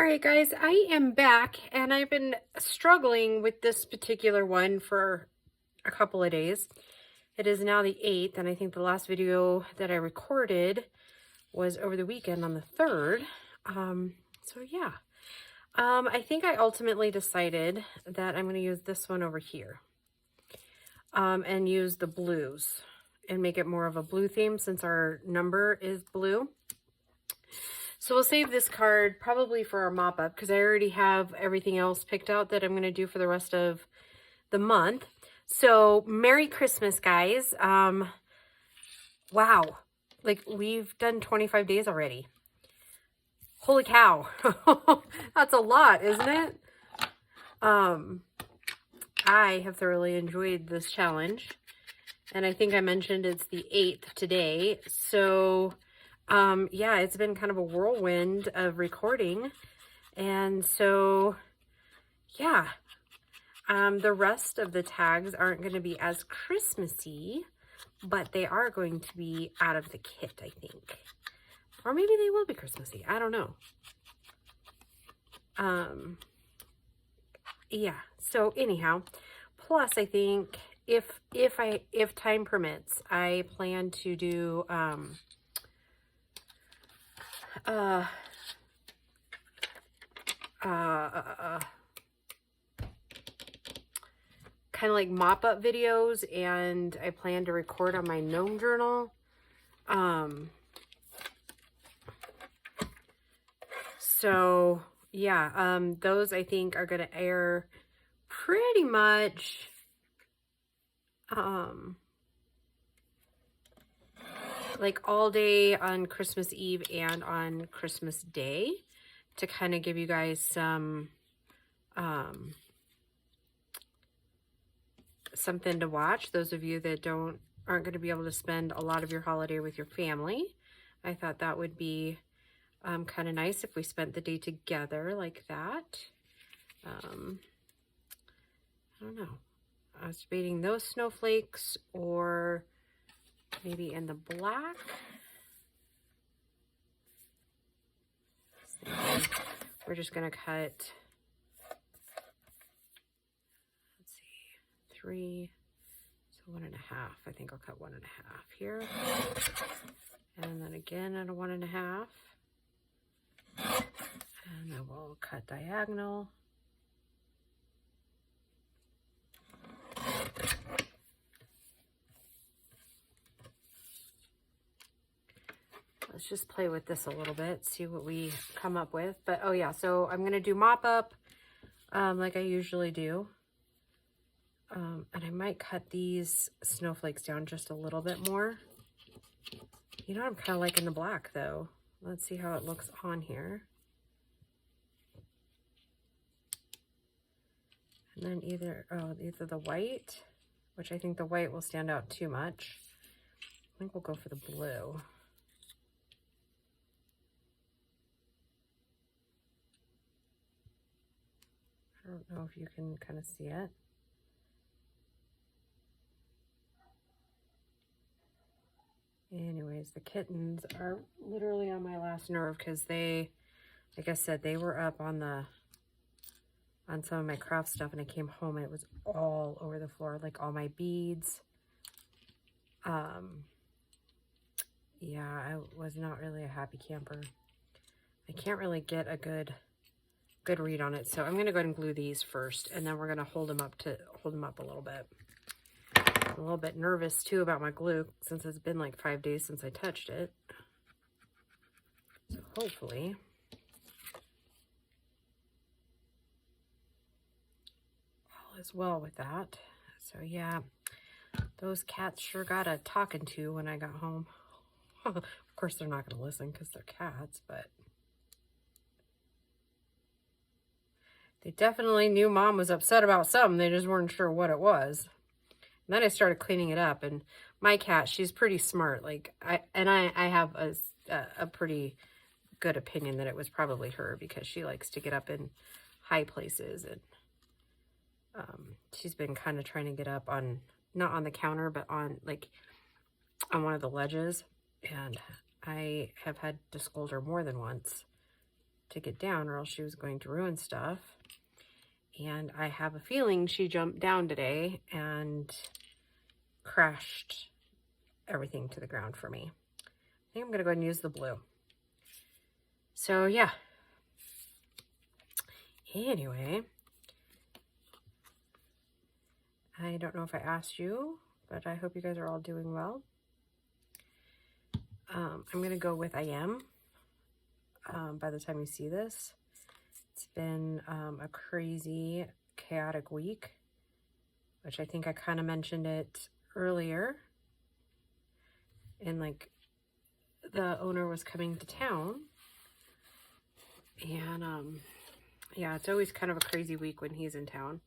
All right, guys, I am back and I've been struggling with this particular one for a couple of days. It is now the 8th, and I think the last video that I recorded was over the weekend on the 3rd. So yeah, I think I ultimately decided that I'm going to use this one over here and use the blues and make it more of a blue theme since our number is blue. So we'll save this card probably for our mop-up because I already have everything else picked out that I'm going to do for the rest of the month. So Merry Christmas, guys. Wow. Like, we've done 25 days already. Holy cow. That's a lot, isn't it? I have thoroughly enjoyed this challenge. And I think I mentioned it's the 8th today. So yeah, it's been kind of a whirlwind of recording. And so, yeah, the rest of the tags aren't going to be as Christmassy, but they are going to be out of the kit, I think. Or maybe they will be Christmassy. I don't know. Yeah, so anyhow, plus I think if time permits, I plan to do, kind of like mop-up videos, and I plan to record on my gnome journal. So yeah, those I think are going to air pretty much like all day on Christmas Eve and on Christmas Day to kind of give you guys some something to watch. Those of you that aren't going to be able to spend a lot of your holiday with your family, I thought that would be kind of nice if we spent the day together like that. I don't know. I was debating those snowflakes or maybe in the black. We're just going to cut, let's see, 3, so 1.5. I think I'll cut 1.5 here. And then again at a 1.5. And then we'll cut diagonal. Let's just play with this a little bit, see what we come up with. But oh yeah, so I'm going to do mop up like I usually do. And I might cut these snowflakes down just a little bit more. You know, I'm kind of liking the black though. Let's see how it looks on here. And then either the white, which I think the white will stand out too much. I think we'll go for the blue. I don't know if you can kind of see it. Anyways, the kittens are literally on my last nerve because they, like I said, they were up on some of my craft stuff, and I came home and it was all over the floor, like all my beads. Yeah, I was not really a happy camper. I can't really get a good read on it, so I'm gonna go ahead and glue these first, and then we're gonna hold them up a little bit. I'm a little bit nervous too about my glue since it's been like 5 days since I touched it. So hopefully all is well with that. So yeah, those cats sure got a talking to when I got home. Of course they're not gonna listen because they're cats, but they definitely knew Mom was upset about something. They just weren't sure what it was. And then I started cleaning it up, and my cat, she's pretty smart. Like I have a pretty good opinion that it was probably her because she likes to get up in high places, and she's been kind of trying to get up on, not on the counter, but on like on one of the ledges, and I have had to scold her more than once to get down, or else she was going to ruin stuff. And I have a feeling she jumped down today and crashed everything to the ground for me. I think I'm going to go ahead and use the blue. So yeah. Anyway, I don't know if I asked you, but I hope you guys are all doing well. I'm going to go with I am. By the time you see this, it's been a crazy, chaotic week, which I think I kind of mentioned it earlier. And like, the owner was coming to town, and yeah, it's always kind of a crazy week when he's in town.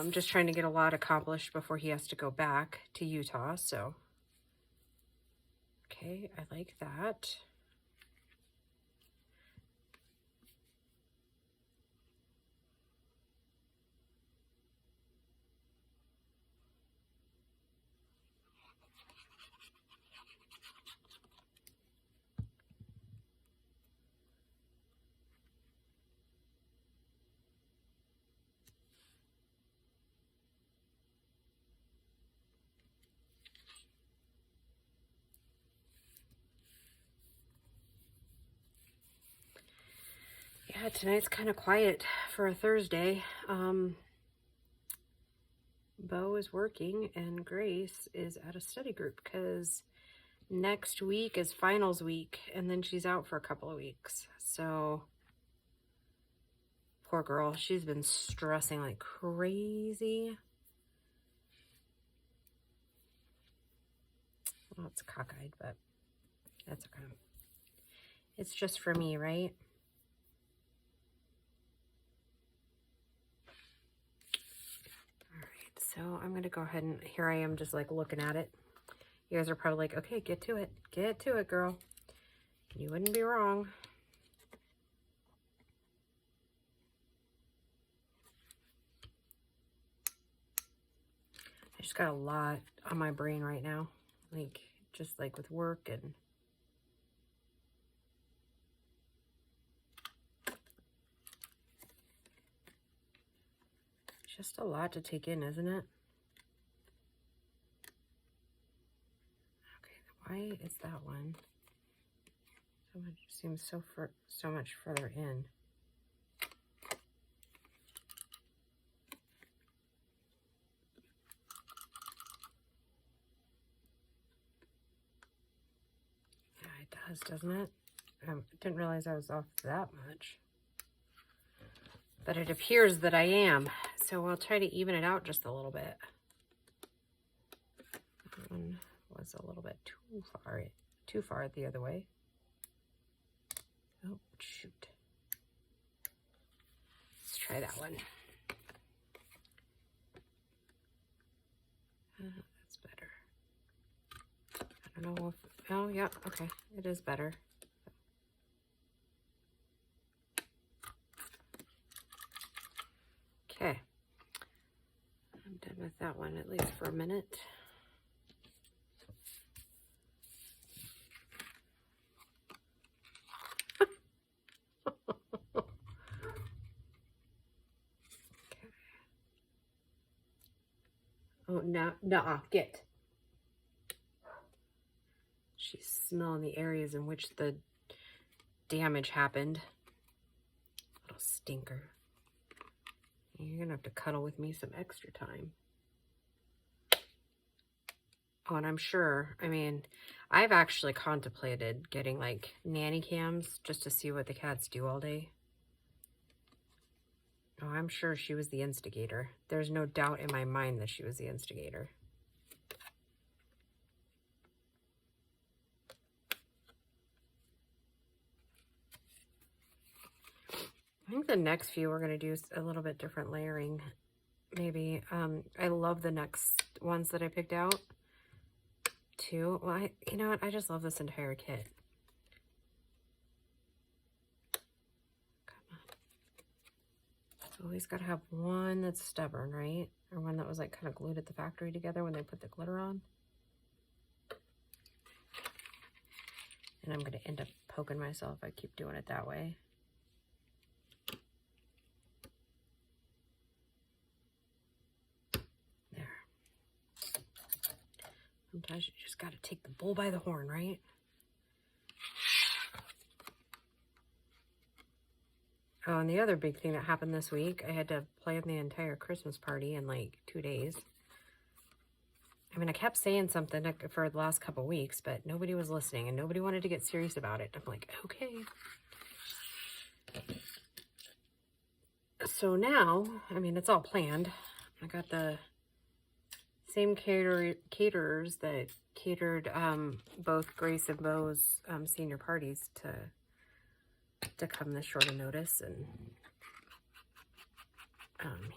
Just trying to get a lot accomplished before he has to go back to Utah. So okay, I like that. Yeah, tonight's kind of quiet for a Thursday. Bo is working and Grace is at a study group because next week is finals week and then she's out for a couple of weeks. So poor girl, she's been stressing like crazy. Well, it's cockeyed, but that's okay. It's just for me, right? So I'm going to go ahead and here I am just like looking at it. You guys are probably like, okay, get to it. Get to it, girl. You wouldn't be wrong. I just got a lot on my brain right now. Like, just like with work and just a lot to take in, isn't it? Okay, why is that one? So much seems so much further in. Yeah, it does, doesn't it? I didn't realize I was off that much. But it appears that I am. So I'll try to even it out just a little bit. That one was a little bit too far the other way. Oh, shoot. Let's try that one. That's better. I don't know if, oh, yeah, okay. It is better. Okay. I'm done with that one, at least for a minute. Oh, no, nuh-uh, get. She's smelling the areas in which the damage happened. Little stinker. You're gonna have to cuddle with me some extra time. Oh, and I'm sure, I mean, I've actually contemplated getting like nanny cams just to see what the cats do all day. Oh, I'm sure she was the instigator. There's no doubt in my mind that she was the instigator. I think the next few we're going to do a little bit different layering. Maybe. I love the next ones that I picked out too. Well, you know what? I just love this entire kit. Come on. Always got to have one that's stubborn, right? Or one that was like kind of glued at the factory together when they put the glitter on. And I'm going to end up poking myself if I keep doing it that way. Sometimes you just got to take the bull by the horn, right? Oh, and the other big thing that happened this week, I had to plan the entire Christmas party in like 2 days. I mean, I kept saying something for the last couple weeks, but nobody was listening and nobody wanted to get serious about it. I'm like, okay. So now, I mean, it's all planned. I got the same caterers that catered both Grace and Bo's senior parties to come this short of notice, and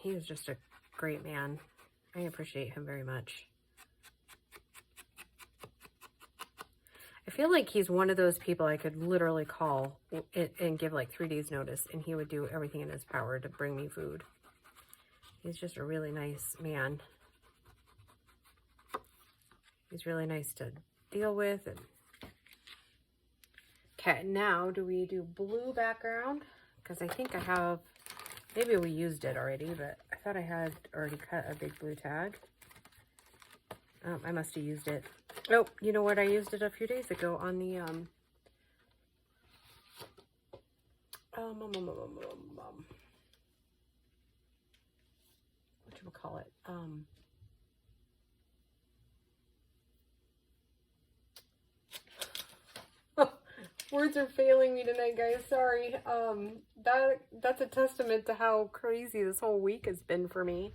he was just a great man. I appreciate him very much. I feel like he's one of those people I could literally call and give like 3 days notice, and he would do everything in his power to bring me food. He's just a really nice man. He's really nice to deal with. And okay, now do we do blue background? Because I think I have, maybe we used it already, but I thought I had already cut a big blue tag. I must have used it. Oh, you know what? I used it a few days ago on the, whatchamacallit? Words are failing me tonight, guys. Sorry. That's a testament to how crazy this whole week has been for me.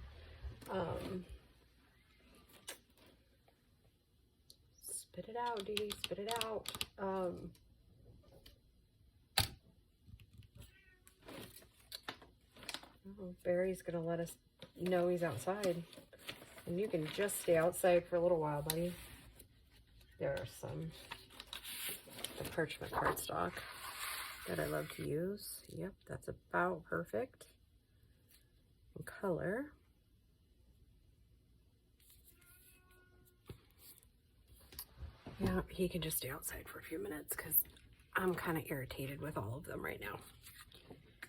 Spit it out, Dee. Spit it out. Oh, Barry's gonna let us know he's outside. And you can just stay outside for a little while, buddy. There are some. The parchment cardstock that I love to use. Yep, that's about perfect. And color. Yeah, he can just stay outside for a few minutes because I'm kind of irritated with all of them right now.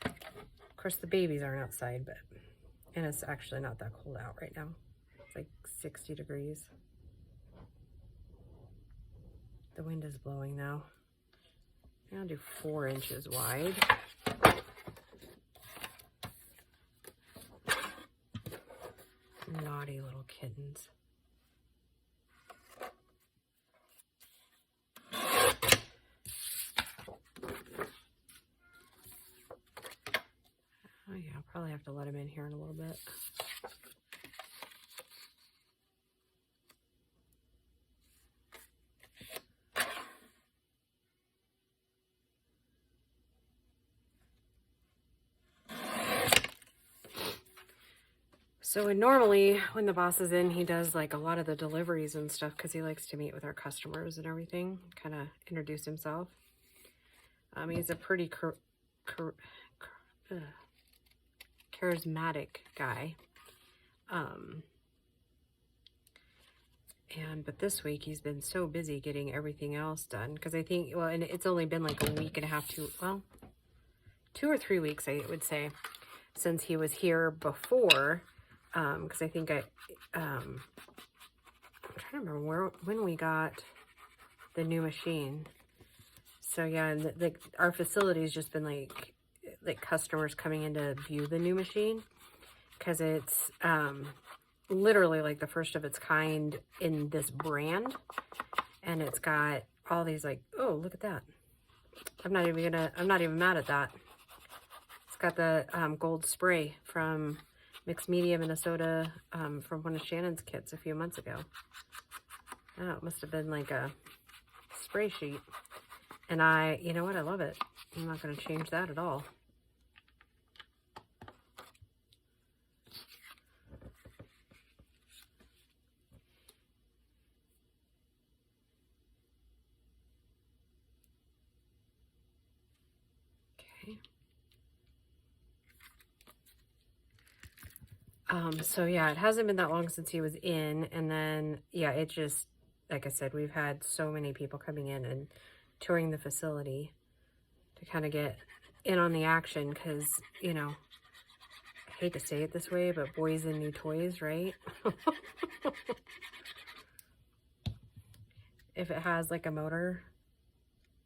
Of course, the babies aren't outside, but, and it's actually not that cold out right now. It's like 60 degrees. The wind is blowing though. I'll do 4 inches wide. Naughty little kittens. Oh yeah, I'll probably have to let him in here in a little bit. So normally when the boss is in, he does like a lot of the deliveries and stuff because he likes to meet with our customers and everything, kind of introduce himself. He's a pretty charismatic guy. But this week he's been so busy getting everything else done because I think, well, and it's only been like a week and a half to, well, 2 or 3 weeks, I would say, since he was here before. Because I think I'm trying to remember when we got the new machine. So yeah, and our facility's just been like customers coming in to view the new machine because it's literally like the first of its kind in this brand, and it's got all these like, oh, look at that. I'm not even mad at that. It's got the gold spray from Mixed Media, Minnesota, from one of Shannon's kits a few months ago. Oh, it must have been like a spray sheet. And you know what? I love it. I'm not going to change that at all. Okay. So yeah, it hasn't been that long since he was in, and then yeah, it just, like I said, we've had so many people coming in and touring the facility to kind of get in on the action because, you know, I hate to say it this way, but boys and new toys, right? if it has like a motor,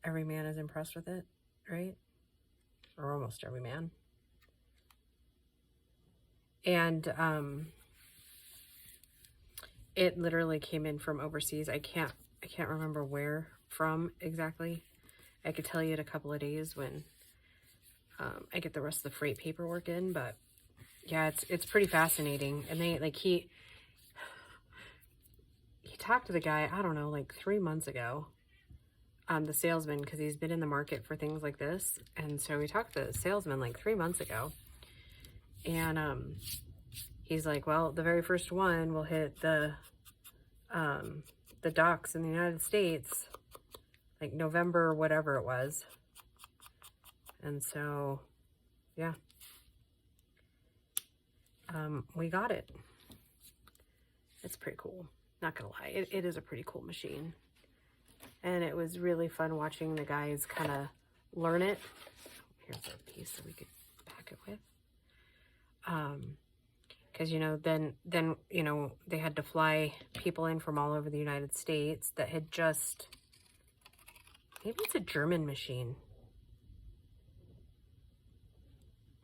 every man is impressed with it, right? Or almost every man. And it literally came in from overseas. I can't remember where from exactly. I could tell you in a couple of days when I get the rest of the freight paperwork in, but yeah, it's pretty fascinating. And they like he talked to the guy, I don't know, like 3 months ago, the salesman, because he's been in the market for things like this. And so we talked to the salesman like 3 months ago, and he's like, well, the very first one will hit the docks in the United States like November, whatever it was. And so, yeah, we got it. It's pretty cool. Not gonna lie, it is a pretty cool machine. And it was really fun watching the guys kind of learn it. Here's a piece that we could pack it with. Because, you know, then, you know, they had to fly people in from all over the United States that had just, maybe it's a German machine.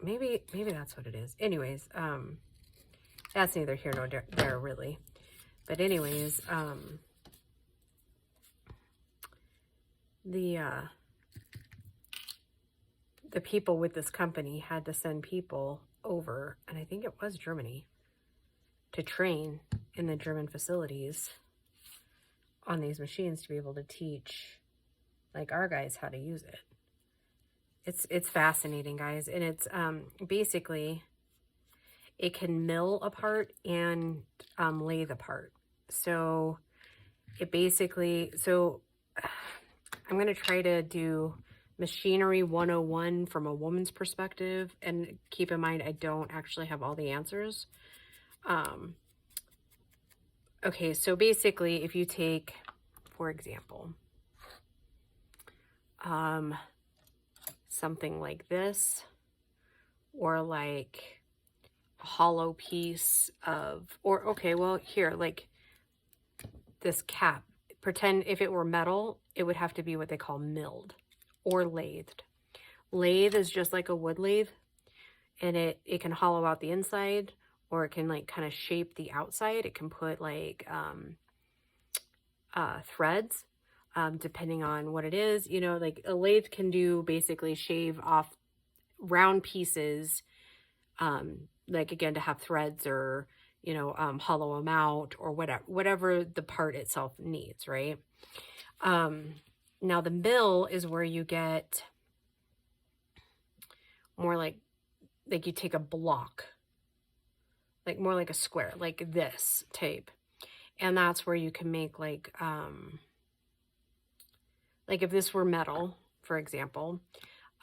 Maybe that's what it is. Anyways, that's neither here nor there really. But anyways, the people with this company had to send people over, and I think it was Germany, to train in the German facilities on these machines to be able to teach like our guys how to use it. It's fascinating, guys. And it's basically, it can mill apart and lathe apart. So it basically, so I'm going to try to do Machinery 101 from a woman's perspective, and keep in mind I don't actually have all the answers. Okay, so basically if you take, for example, something like this, or like a hollow piece of, or okay, well here, like this cap, pretend if it were metal, it would have to be what they call milled or lathed. Lathe is just like a wood lathe, and it can hollow out the inside, or it can like kind of shape the outside. It can put like threads, depending on what it is. You know, like a lathe can do basically shave off round pieces, like again to have threads, or you know, hollow them out, or whatever the part itself needs, right? Now the mill is where you get more like you take a block, like more like a square, like this type, and that's where you can make like if this were metal, for example,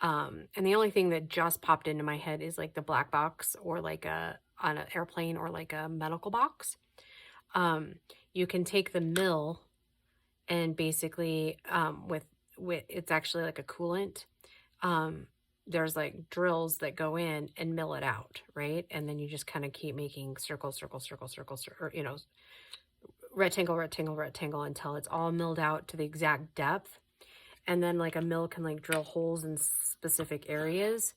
and the only thing that just popped into my head is like the black box, or like on an airplane, or like a medical box. You can take the mill and basically with it's actually like a coolant. There's like drills that go in and mill it out, right? And then you just kind of keep making circles, or you know, rectangle until it's all milled out to the exact depth. And then like a mill can like drill holes in specific areas.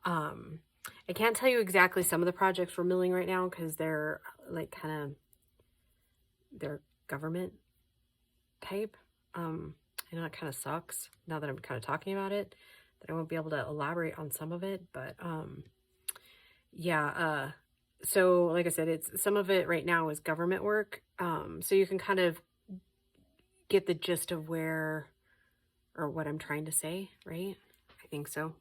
I can't tell you exactly some of the projects we're milling right now, because they're like they're government type. I know it kind of sucks now that I'm kind of talking about it, that I won't be able to elaborate on some of it, but yeah, so like I said, it's some of it right now is government work, so you can kind of get the gist of where, or what I'm trying to say, right? I think so.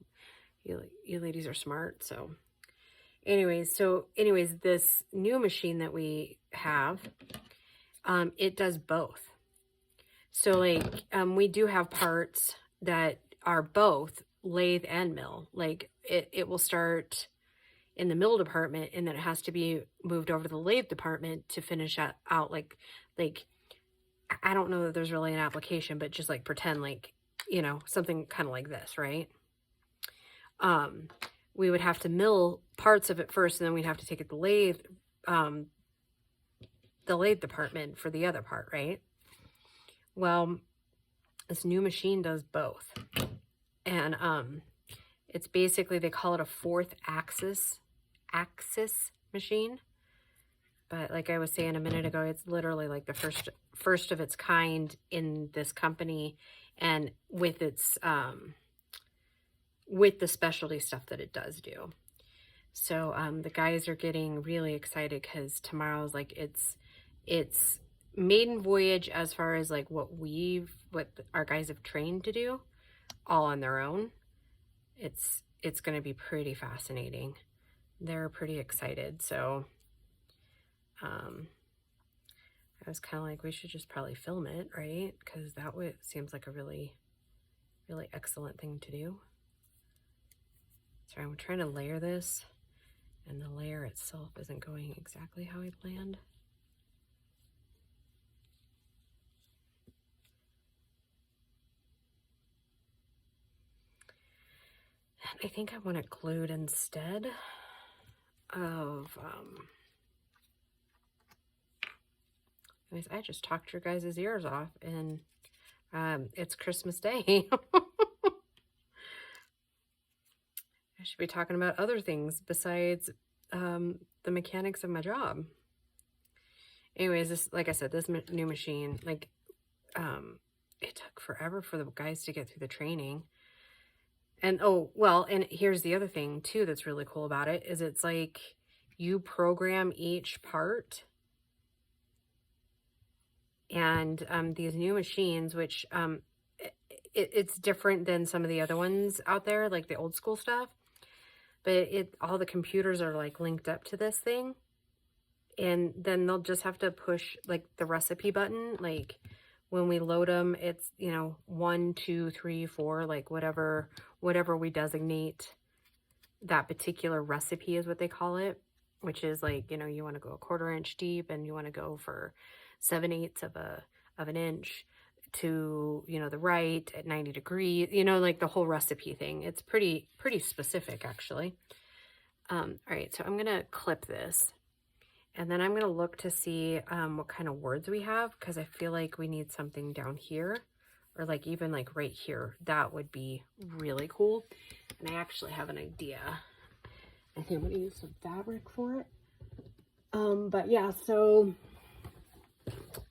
You ladies are smart. So anyways, this new machine that we have, it does both. So like, we do have parts that are both lathe and mill. Like it will start in the mill department, and then it has to be moved over to the lathe department to finish out like, I don't know that there's really an application, but just like pretend like, you know, something kind of like this, right? We would have to mill parts of it first, and then we'd have to take it to the lathe department for the other part, right? Well, this new machine does both. And it's basically, they call it a fourth axis machine. But like I was saying a minute ago, it's literally like the first of its kind in this company, and with its with the specialty stuff that it does do. So the guys are getting really excited because tomorrow's like it's maiden voyage as far as like what our guys have trained to do, all on their own. It's going to be pretty fascinating. They're pretty excited. So I was kind of like, we should just probably film it, right? Because that seems like a really, really excellent thing to do. So I'm trying to layer this, and the layer itself isn't going exactly how I planned. And I think I want it glued instead of, anyways, I just talked your guys' ears off, and it's Christmas Day. I should be talking about other things besides the mechanics of my job. Anyways, this, like I said, this new machine, like, it took forever for the guys to get through the training. And, oh, well, and here's the other thing, too, that's really cool about it, is it's like you program each part. And these new machines, which it's different than some of the other ones out there, like the old school stuff. But all the computers are like linked up to this thing. And then they'll just have to push like the recipe button. Like when we load them, it's, you know, 1, 2, 3, 4, like whatever we designate that particular recipe is what they call it, which is like, you know, you want to go 1/4 inch deep, and you want to go for 7/8 of an inch to, you know, the right at 90 degrees, you know, like the whole recipe thing. It's pretty specific, actually. All right, so I'm gonna clip this, and then I'm gonna look to see what kind of words we have, because I feel like we need something down here, or like even like right here. That would be really cool. And I actually have an idea. I think I'm gonna use some fabric for it. But yeah, so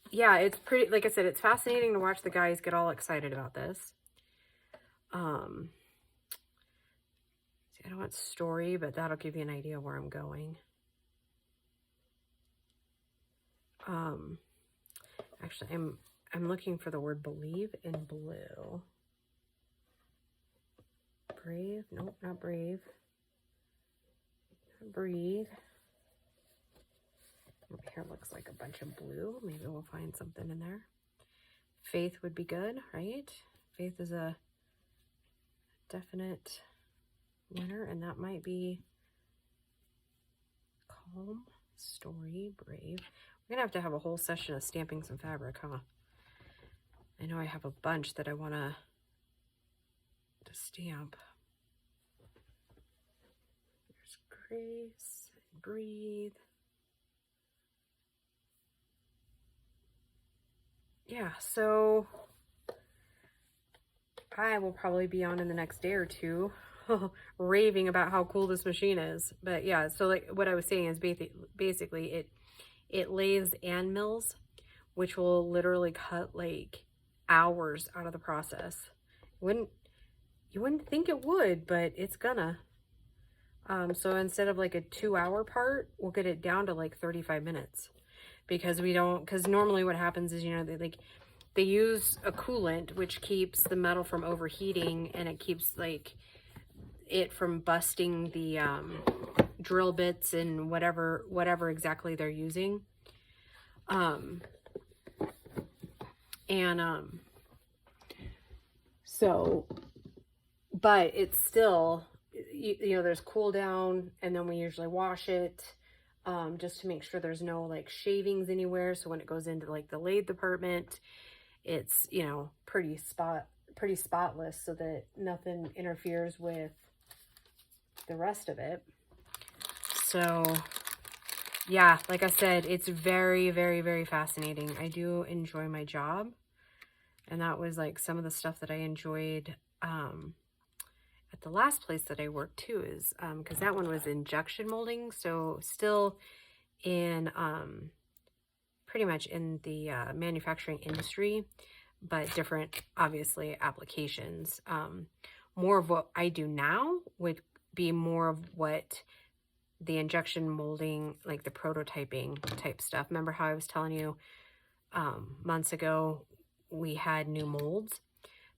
yeah, it's pretty, like I said, it's fascinating to watch the guys get all excited about this. See, I don't want story, but that'll give you an idea where I'm going. Actually, I'm looking for the word believe in blue. Brave? Nope, not brave. Breathe. Here looks like a bunch of blue. Maybe we'll find something in there. Faith would be good, right? Faith is a definite winner, and that might be calm, story, brave. We're gonna have to have a whole session of stamping some fabric, huh? I know I have a bunch that I want to stamp. There's grace, and breathe. Yeah, so I will probably be on in the next day or two raving about how cool this machine is. But yeah, so like what I was saying is basically it lathes and mills, which will literally cut like hours out of the process. You wouldn't think it would, but it's gonna. So instead of like a 2-hour part, we'll get it down to like 35 minutes. Because normally what happens is, you know, they use a coolant which keeps the metal from overheating, and it keeps like it from busting the drill bits and whatever exactly they're using. So, but it's still, you know, there's cool down, and then we usually wash it. Just to make sure there's no like shavings anywhere. So when it goes into like the lathe department, it's, you know, pretty spotless, so that nothing interferes with the rest of it. So yeah, like I said, it's very, very, very fascinating. I do enjoy my job. And that was like some of the stuff that I enjoyed at the last place that I worked too, is because that one was injection molding. So still in pretty much in the manufacturing industry, but different, obviously, applications. More of what I do now would be more of what the injection molding, like the prototyping type stuff. Remember how I was telling you months ago we had new molds?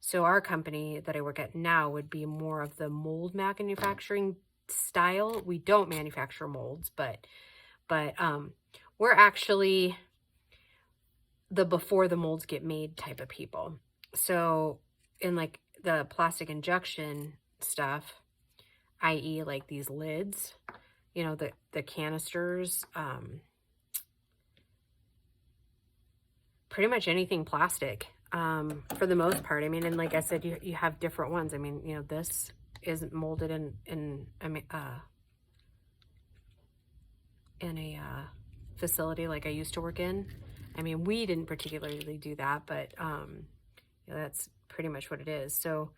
So our company that I work at now would be more of the mold manufacturing style. We don't manufacture molds, but we're actually the before the molds get made type of people. So in like the plastic injection stuff, i.e. like these lids, you know, the canisters, pretty much anything plastic, for the most part. I mean, and like I said, you have different ones. I mean, you know, this isn't molded in a facility like I used to work in. I mean, we didn't particularly do that, but you know, that's pretty much what it is. So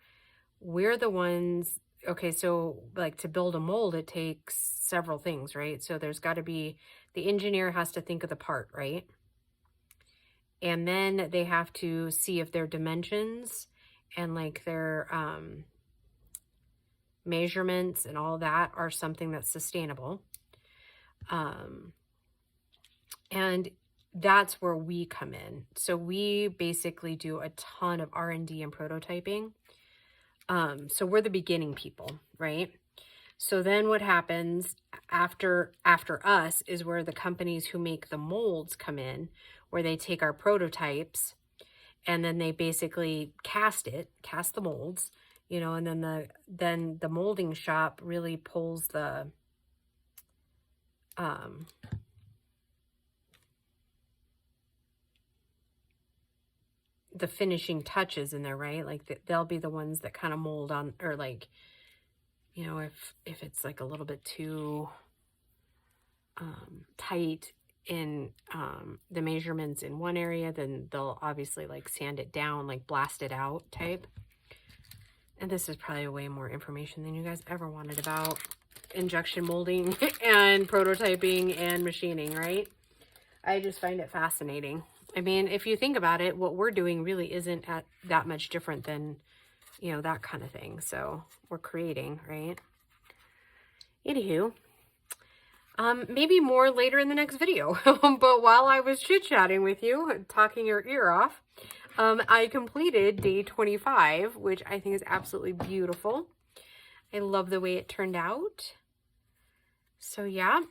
we're the ones, okay, so like to build a mold, it takes several things, right? So there's got to be, the engineer has to think of the part, right? And then they have to see if their dimensions and like their measurements and all that are something that's sustainable. And that's where we come in. So we basically do a ton of R&D and prototyping. So we're the beginning people, right? So then what happens after us is where the companies who make the molds come in, where they take our prototypes and then they basically cast the molds, you know, and then the molding shop really pulls the finishing touches in there, right? Like they'll be the ones that kind of mold on, or like, you know, if it's like a little bit too tight in the measurements in one area, then they'll obviously like sand it down, like blast it out type. And this is probably way more information than you guys ever wanted about injection molding and prototyping and machining, right? I just find it fascinating. I mean, if you think about it, what we're doing really isn't that much different than, you know, that kind of thing. So we're creating, right? Anywho, maybe more later in the next video. But while I was chit-chatting with you, talking your ear off, I completed day 25, which I think is absolutely beautiful. I love the way it turned out. So yeah,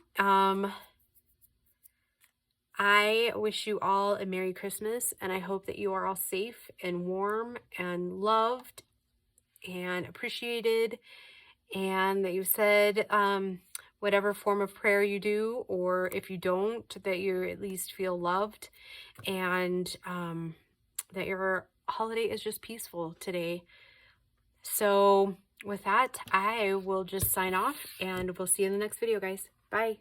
I wish you all a Merry Christmas, and I hope that you are all safe and warm and loved and appreciated, and that you said whatever form of prayer you do, or if you don't, that you at least feel loved, and that your holiday is just peaceful today. So with that, I will just sign off, and we'll see you in the next video, guys. Bye.